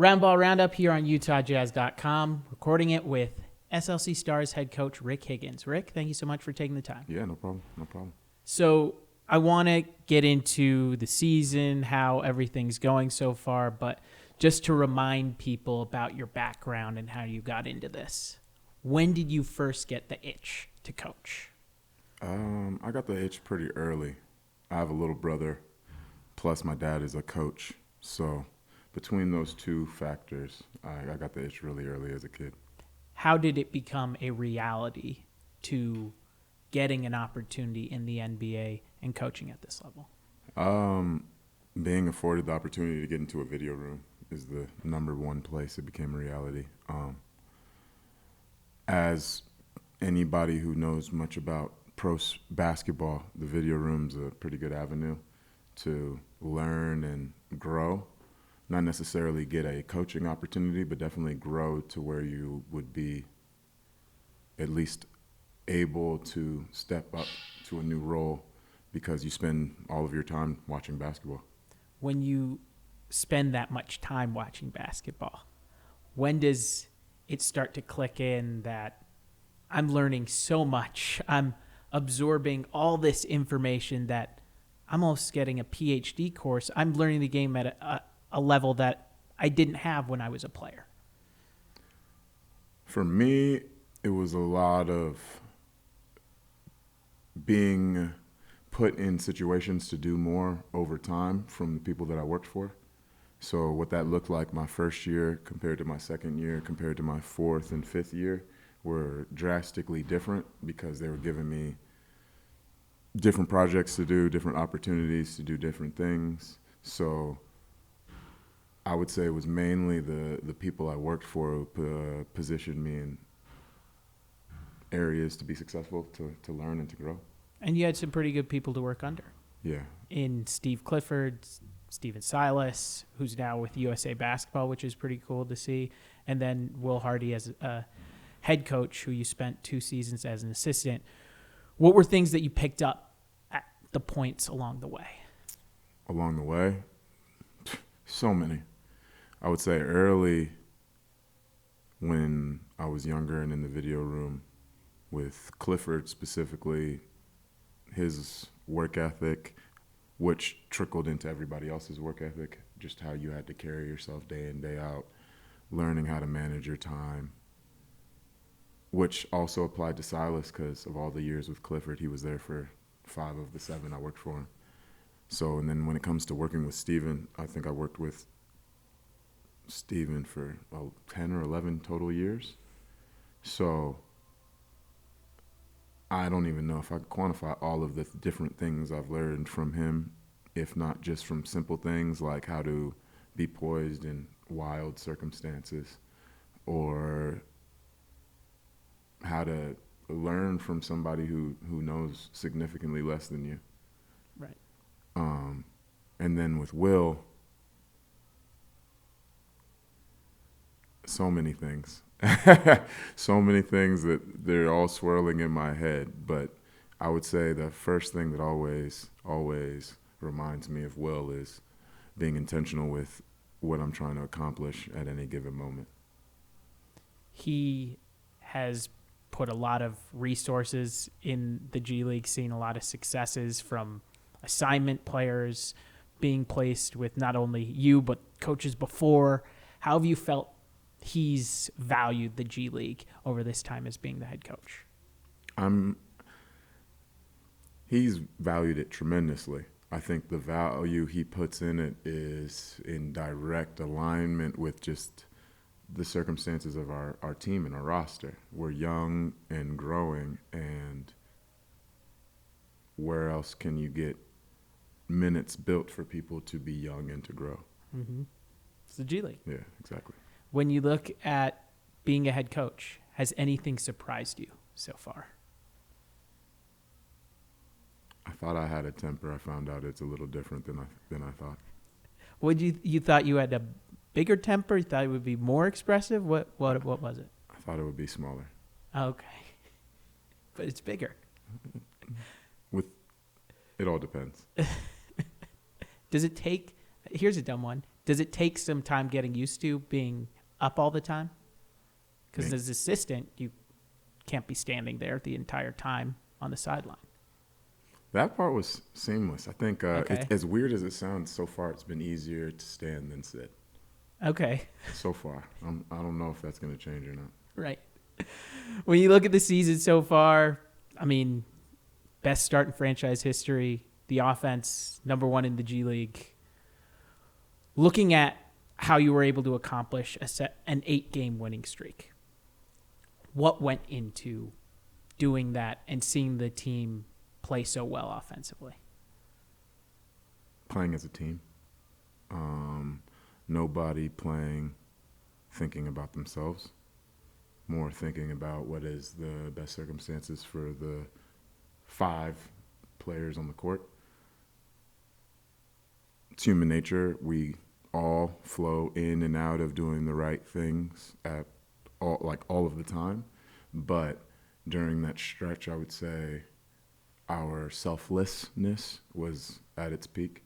Roundball Roundup here on UtahJazz.com, recording it with SLC Stars head coach Rick Higgins. Rick, thank you so much for taking the time. Yeah, no problem. No problem. So I want to get into the season, how everything's going so far, but just to remind people about your background and how you got into this. When did you first get the itch to coach? I got the itch pretty early. I have a little brother, plus my dad is a coach. So between those two factors, I got the itch really early as a kid. How did it become a reality to getting an opportunity in the NBA and coaching at this level? Being afforded the opportunity to get into a video room is the number one place it became a reality. As anybody who knows much about pro basketball, the video room's a pretty good avenue to learn and grow. Not necessarily get a coaching opportunity, but definitely grow to where you would be at least able to step up to a new role because you spend all of your time watching basketball. When you spend that much time watching basketball, when does it start to click in that I'm learning so much, I'm absorbing all this information that I'm almost getting a PhD course, I'm learning the game at a level that I didn't have when I was a player? For me, it was a lot of being put in situations to do more over time from the people that I worked for. So what that looked like my first year compared to my second year, compared to my fourth and fifth year, were drastically different because they were giving me different projects to do, different opportunities to do different things. So I would say it was mainly the people I worked for who positioned me in areas to be successful, to learn and to grow. And you had some pretty good people to work under. Yeah. In Steve Clifford, Steven Silas, who's now with USA Basketball, which is pretty cool to see. And then Will Hardy as a head coach who you spent 2 seasons as an assistant. What were things that you picked up at the points along the way? Along the way? So many. I would say early when I was younger and in the video room with Clifford specifically, his work ethic, which trickled into everybody else's work ethic, just how you had to carry yourself day in, day out, learning how to manage your time, which also applied to Silas because of all the years with Clifford. He was there for 5 of the 7 I worked for him. So, and then when it comes to working with Steven, I think I worked with Steven for 10 or 11 total years. So I don't even know if I could quantify all of the different things I've learned from him, if not just from simple things like how to be poised in wild circumstances or how to learn from somebody who knows significantly less than you. Right. And then with Will, so many things. So many things that they're all swirling in my head. But I would say the first thing that always reminds me of Will is being intentional with what I'm trying to accomplish at any given moment. He has put a lot of resources in the G League, seen a lot of successes from assignment players being placed with not only you but coaches before. How have you felt he's valued the G League over this time as being the head coach? He's valued it tremendously. I think the value he puts in it is in direct alignment with just the circumstances of our team and our roster. We're young and growing, and where else can you get minutes built for people to be young and to grow? Mm-hmm. It's the G League. Yeah, exactly. When you look at being a head coach, has anything surprised you so far? I thought I had a temper. I found out it's a little different than I thought. Would you thought you had a bigger temper? You thought it would be more expressive? What was it? I thought it would be smaller. Okay. But it's bigger. It all depends. Does it take, here's a dumb one, Does it take some time getting used to being up all the time? Because as assistant, you can't be standing there the entire time on the sideline. That part was seamless. I think Okay. as weird as it sounds, so far it's been easier to stand than sit. Okay. So far. I don't know if that's going to change or not. Right. When you look at the season so far, I mean, best start in franchise history, the offense, number one in the G League. Looking at how you were able to accomplish an 8-game winning streak, what went into doing that and seeing the team play so well offensively? Playing as a team. Nobody playing thinking about themselves, more thinking about what is the best circumstances for the 5 players on the court. It's human nature. We all flow in and out of doing the right things at all of the time. But during that stretch, I would say our selflessness was at its peak.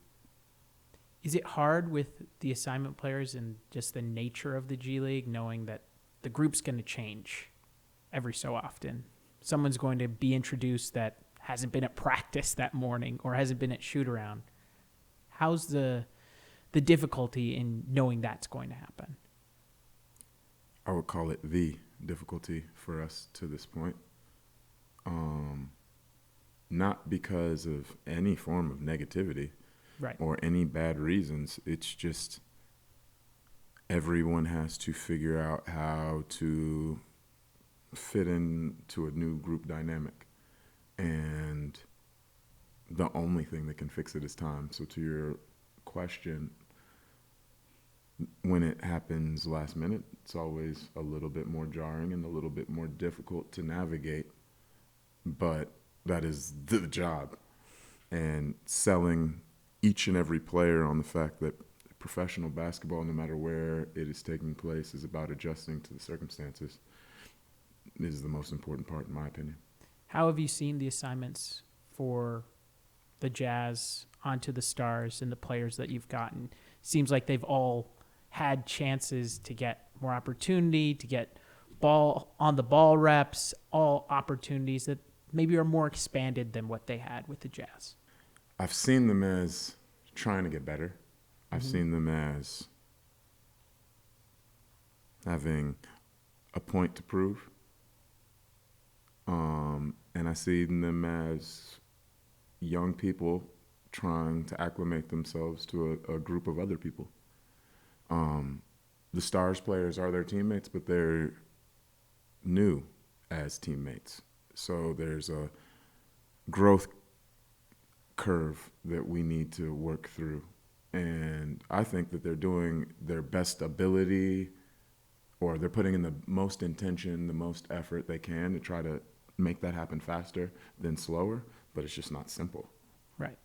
Is it hard with the assignment players and just the nature of the G League, knowing that the group's going to change every so often? Someone's going to be introduced that hasn't been at practice that morning or hasn't been at shoot-around. How's the difficulty in knowing that's going to happen? I would call it the difficulty for us to this point. Not because of any form of negativity. Right. Or any bad reasons. It's just everyone has to figure out how to fit into a new group dynamic. And the only thing that can fix it is time. So to your question, when it happens last minute, it's always a little bit more jarring and a little bit more difficult to navigate. But that is the job. And selling each and every player on the fact that professional basketball, no matter where it is taking place, is about adjusting to the circumstances is the most important part, in my opinion. How have you seen the assignments for the Jazz onto the Stars and the players that you've gotten? Seems like they've all had chances to get more opportunity, to get ball reps, all opportunities that maybe are more expanded than what they had with the Jazz. I've seen them as trying to get better. I've seen them as having a point to prove. And I see them as young people trying to acclimate themselves to a group of other people. The Stars players are their teammates, but they're new as teammates. So there's a growth curve that we need to work through. And I think that they're doing their best ability, or they're putting in the most intention, the most effort they can to try to make that happen faster than slower, but it's just not simple. Right.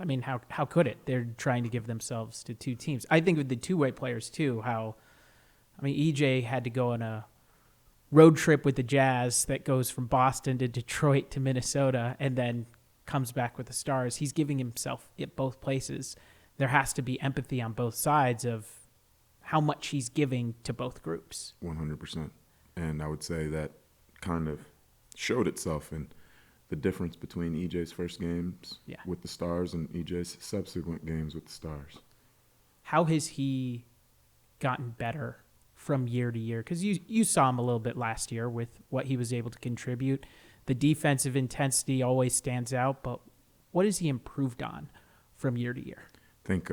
I mean, how could it? They're trying to give themselves to 2 teams. I think with the two-way players, too, EJ had to go on a road trip with the Jazz that goes from Boston to Detroit to Minnesota and then comes back with the Stars. He's giving himself at both places. There has to be empathy on both sides of how much he's giving to both groups. 100%. And I would say that kind of showed itself in the difference between EJ's first games with the Stars and EJ's subsequent games with the Stars. How has he gotten better from year to year? Because you saw him a little bit last year with what he was able to contribute. The defensive intensity always stands out, but what has he improved on from year to year? I think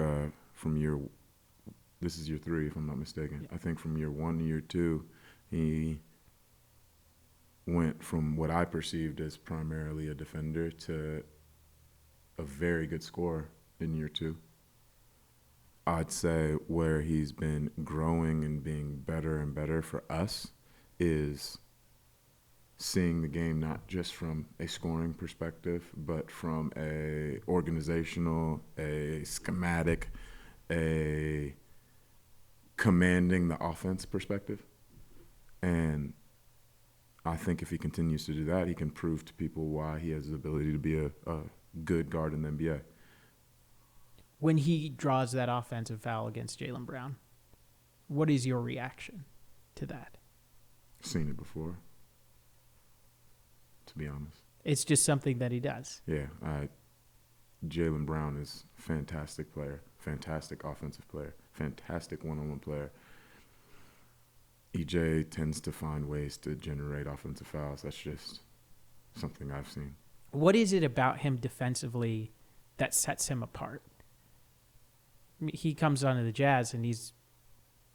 this is year 3, if I'm not mistaken. I think from year 1 to year 2, he went from what I perceived as primarily a defender to a very good scorer in year 2. I'd say where he's been growing and being better and better for us is seeing the game not just from a scoring perspective, but from a organizational, a schematic, a commanding the offense perspective. And I think if he continues to do that, he can prove to people why he has the ability to be a good guard in the NBA. When he draws that offensive foul against Jaylen Brown, what is your reaction to that? Seen it before, to be honest. It's just something that he does. Yeah, Jaylen Brown is a fantastic player, fantastic offensive player, fantastic one-on-one player. EJ tends to find ways to generate offensive fouls. That's just something I've seen. What is it about him defensively that sets him apart? I mean, he comes onto the Jazz, and he's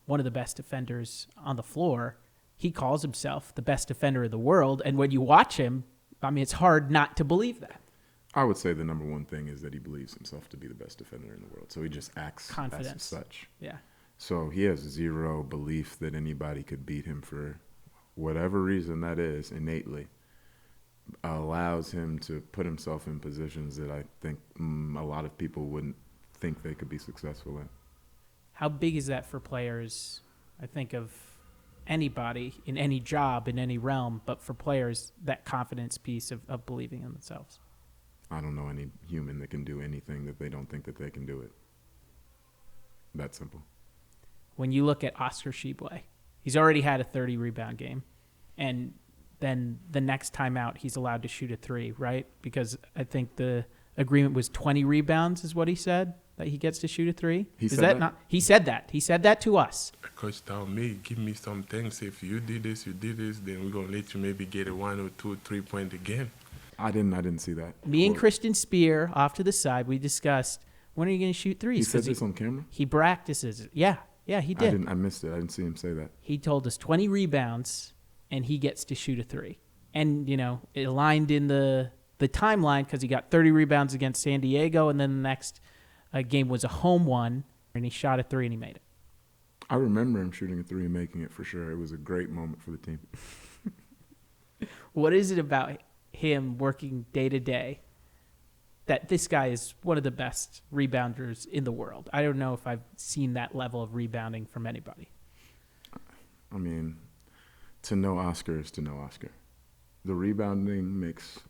one of the best defenders on the floor. He calls himself the best defender in the world, and when you watch him, I mean, it's hard not to believe that. I would say the number one thing is that he believes himself to be the best defender in the world. So he just acts as such. Yeah. So he has zero belief that anybody could beat him for whatever reason that is innately. Allows him to put himself in positions that I think a lot of people wouldn't think they could be successful in. How big is that for players? I think of anybody in any job, in any realm, but for players, that confidence piece of believing in themselves. I don't know any human that can do anything that they don't think that they can do it. That simple. When you look at Oscar Tshiebwe, he's already had a 30-rebound game, and then the next time out, he's allowed to shoot a three, right? Because I think the agreement was 20 rebounds is what he said, that he gets to shoot a three. He said that? Not? He said that. He said that to us. Coach told me, give me some things. If you did this, then we're going to let you maybe get a 1 or 2 3-point a game. I didn't see that. Me and Christian Spear, off to the side, we discussed, when are you going to shoot threes? He said this on camera? He practices it. Yeah, he did. I missed it. I didn't see him say that. He told us 20 rebounds, and he gets to shoot a three. And, it aligned in the timeline because he got 30 rebounds against San Diego, and then the next game was a home one, and he shot a three, and he made it. I remember him shooting a three and making it for sure. It was a great moment for the team. What is it about him working day to day that this guy is one of the best rebounders in the world? I don't know if I've seen that level of rebounding from anybody. I mean, to know Oscar is to know Oscar. The rebounding makes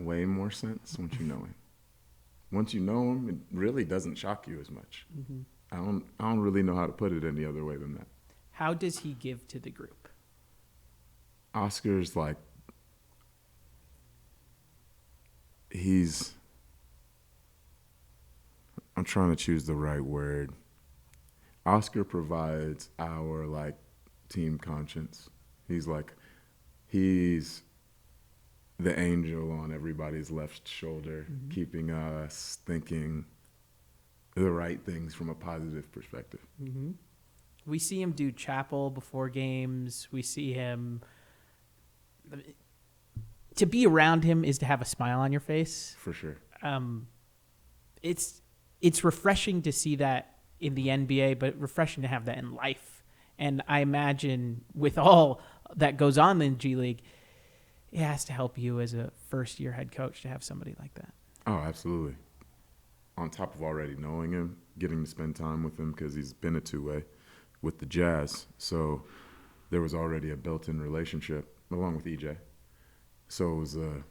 way more sense once you know him. Once you know him, it really doesn't shock you as much. Mm-hmm. I don't really know how to put it any other way than that. How does he give to the group? Oscar's like, I'm trying to choose the right word. Oscar provides our team conscience. He's the angel on everybody's left shoulder, mm-hmm. keeping us thinking the right things from a positive perspective. Mm-hmm. We see him do chapel before games. We see him. To be around him is to have a smile on your face. For sure. It's refreshing to see that in the NBA, but refreshing to have that in life. And I imagine with all that goes on in G League, it has to help you as a first-year head coach to have somebody like that. Oh, absolutely. On top of already knowing him, getting to spend time with him because he's been a two-way with the Jazz. So there was already a built-in relationship along with EJ. So it was a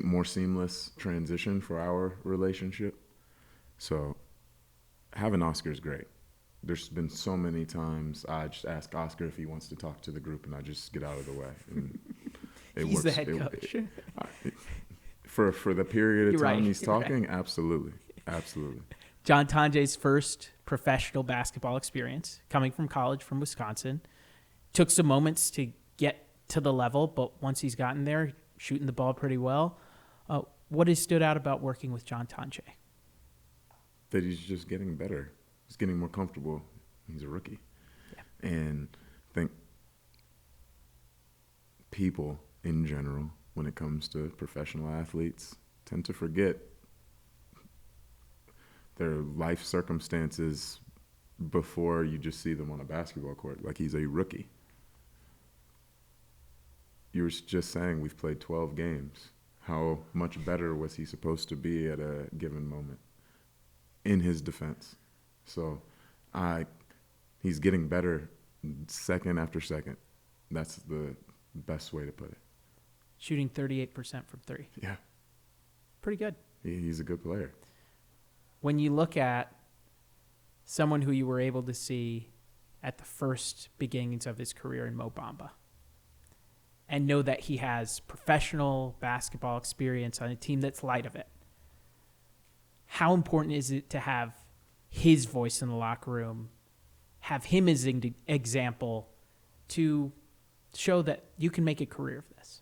more seamless transition for our relationship. So having Oscar is great. There's been so many times I just ask Oscar if he wants to talk to the group, and I just get out of the way. And He's the head coach. For the period of time he's You're talking, right. Absolutely. John Tonje's first professional basketball experience, coming from college from Wisconsin, took some moments to get to the level, but once he's gotten there, shooting the ball pretty well. What has stood out about working with John Tonje? That he's just getting better. He's getting more comfortable. He's a rookie. Yeah. And I think people in general, when it comes to professional athletes, tend to forget their life circumstances before you just see them on a basketball court. Like, he's a rookie. You were just saying we've played 12 games. How much better was he supposed to be at a given moment? In his defense. So he's getting better second after second. That's the best way to put it. Shooting 38% from three. Yeah. Pretty good. He's a good player. When you look at someone who you were able to see at the first beginnings of his career in Mo Bamba and know that he has professional basketball experience on a team that's light of it, how important is it to have his voice in the locker room, have him as an example to show that you can make a career of this?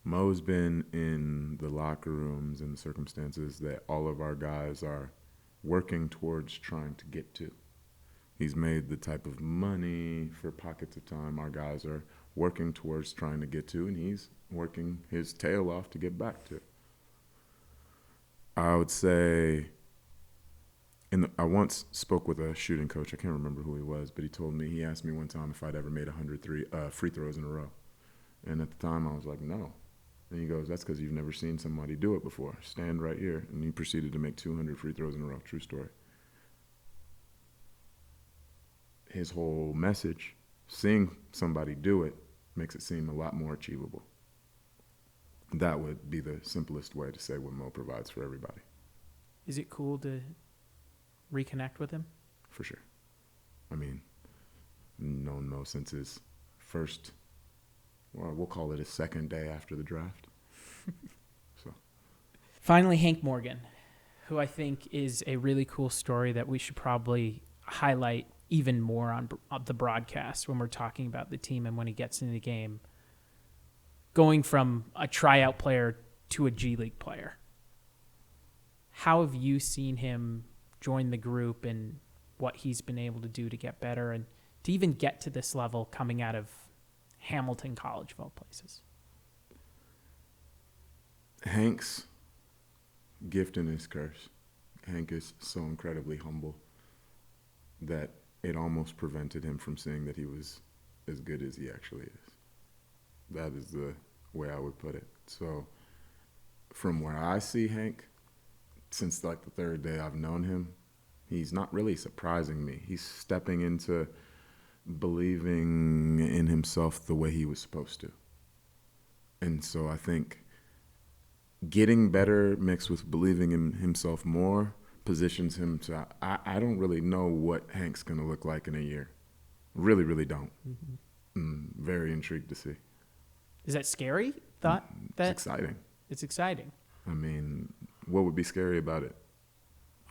Mo's been in the locker rooms and the circumstances that all of our guys are working towards trying to get to. He's made the type of money for pockets of time our guys are working towards trying to get to, and he's working his tail off to get back to. I would say, I once spoke with a shooting coach. I can't remember who he was, but he asked me one time if I'd ever made 103 free throws in a row. And at the time, I was like, no. And he goes, that's because you've never seen somebody do it before. Stand right here. And he proceeded to make 200 free throws in a row. True story. His whole message, seeing somebody do it, makes it seem a lot more achievable. That would be the simplest way to say what Mo provides for everybody. Is it cool to reconnect with him? For sure. I mean, known Mo since his first, well, we'll call it his second day after the draft. So, finally, Hank Morgan, who I think is a really cool story that we should probably highlight even more on the broadcast when we're talking about the team and when he gets into the game. Going from a tryout player to a G League player. How have you seen him join the group and what he's been able to do to get better and to even get to this level coming out of Hamilton College of all places? Hank's gift and his curse. Hank is so incredibly humble that it almost prevented him from seeing that he was as good as he actually is. That is the way I would put it. So from where I see Hank, since like the third day I've known him, he's not really surprising me. He's stepping into believing in himself the way he was supposed to. And so I think getting better mixed with believing in himself more positions him to, I don't really know what Hank's going to look like in a year. Really, really don't. Mm-hmm. Very intrigued to see. Is that scary? It's exciting. It's exciting. I mean, what would be scary about it?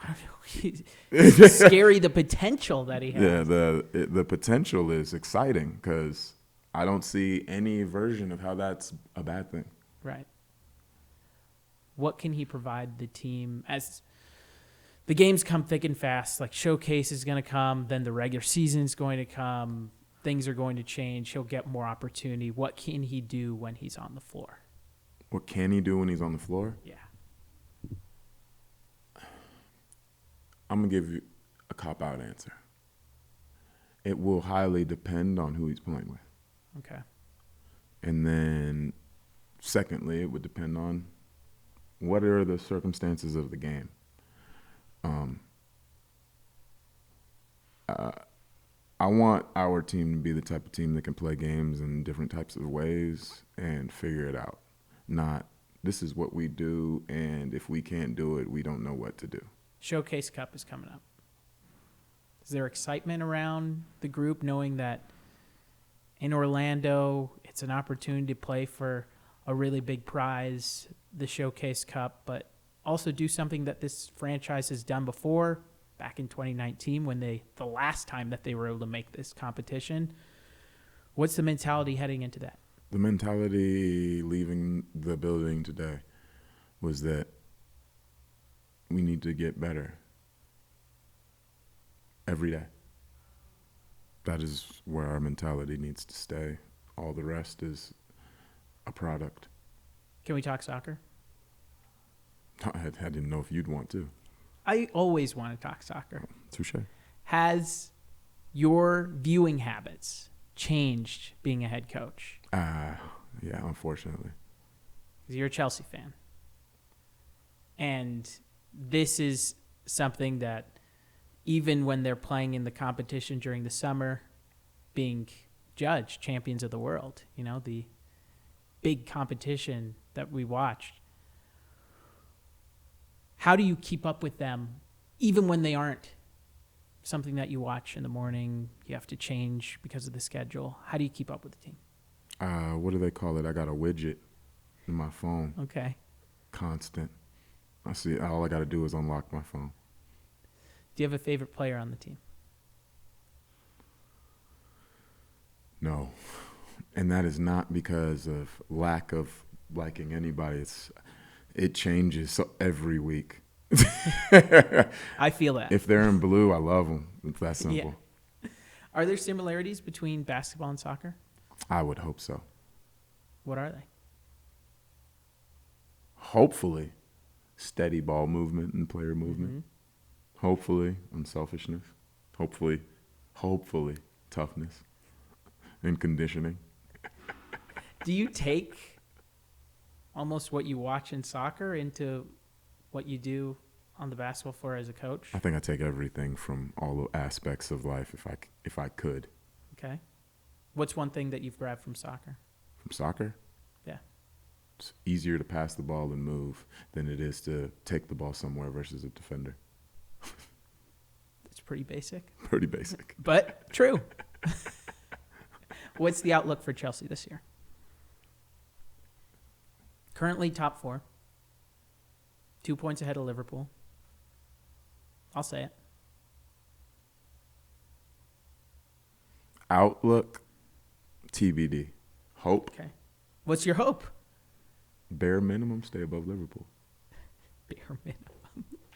I don't know. It's scary, the potential that he has. Yeah, the potential is exciting because I don't see any version of how that's a bad thing. Right. What can he provide the team as the games come thick and fast? Like Showcase is going to come, then the regular season is going to come. Things are going to change. He'll get more opportunity. What can he do when he's on the floor? What can he do when he's on the floor? Yeah. I'm going to give you a cop-out answer. It will highly depend on who he's playing with. Okay. And then, secondly, it would depend on what are the circumstances of the game. I want our team to be the type of team that can play games in different types of ways and figure it out. Not, this is what we do, and if we can't do it, we don't know what to do. Showcase Cup is coming up. Is there excitement around the group knowing that in Orlando it's an opportunity to play for a really big prize, the Showcase Cup, but also do something that this franchise has done before, back in 2019 when the last time that they were able to make this competition? What's the mentality heading into that? The mentality leaving the building today was that we need to get better every day. That is where our mentality needs to stay. All the rest is a product. Can we talk soccer? I didn't know if you'd want to. I always want to talk soccer. Touche. Has your viewing habits changed being a head coach? Yeah, unfortunately. Because you're a Chelsea fan. And this is something that even when they're playing in the competition during the summer, being judged champions of the world, you know, the big competition that we watched. How do you keep up with them, even when they aren't something that you watch in the morning? You have to change because of the schedule. How do you keep up with the team? What do they call it? I got a widget in my phone. Okay. Constant. I see. All I got to do is unlock my phone. Do you have a favorite player on the team? No. And that is not because of lack of liking anybody. It changes every week. I feel that. If they're in blue, I love them. It's that simple. Yeah. Are there similarities between basketball and soccer? I would hope so. What are they? Hopefully, steady ball movement and player movement. Mm-hmm. Hopefully, unselfishness. Hopefully, toughness and conditioning. Do you take almost what you watch in soccer into what you do on the basketball floor as a coach? I think I take everything from all aspects of life if I could. Okay. What's one thing that you've grabbed from soccer? From soccer? Yeah. It's easier to pass the ball and move than it is to take the ball somewhere versus a defender. That's pretty basic. Pretty basic. But true. What's the outlook for Chelsea this year? Currently top 4. 2 points ahead of Liverpool. I'll say it. Outlook, TBD. Hope, Okay. What's your hope? bare minimum, stay above Liverpool. Bare minimum.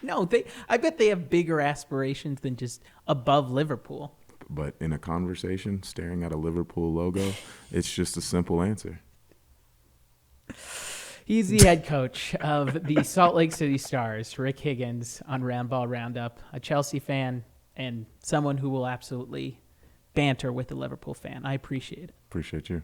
No, I bet they have bigger aspirations than just above Liverpool. But in a conversation, staring at a Liverpool logo, it's just a simple answer. He's the head coach of the Salt Lake City Stars, Rick Higgins, on Roundball Roundup, a Chelsea fan and someone who will absolutely banter with a Liverpool fan. I appreciate it. Appreciate you.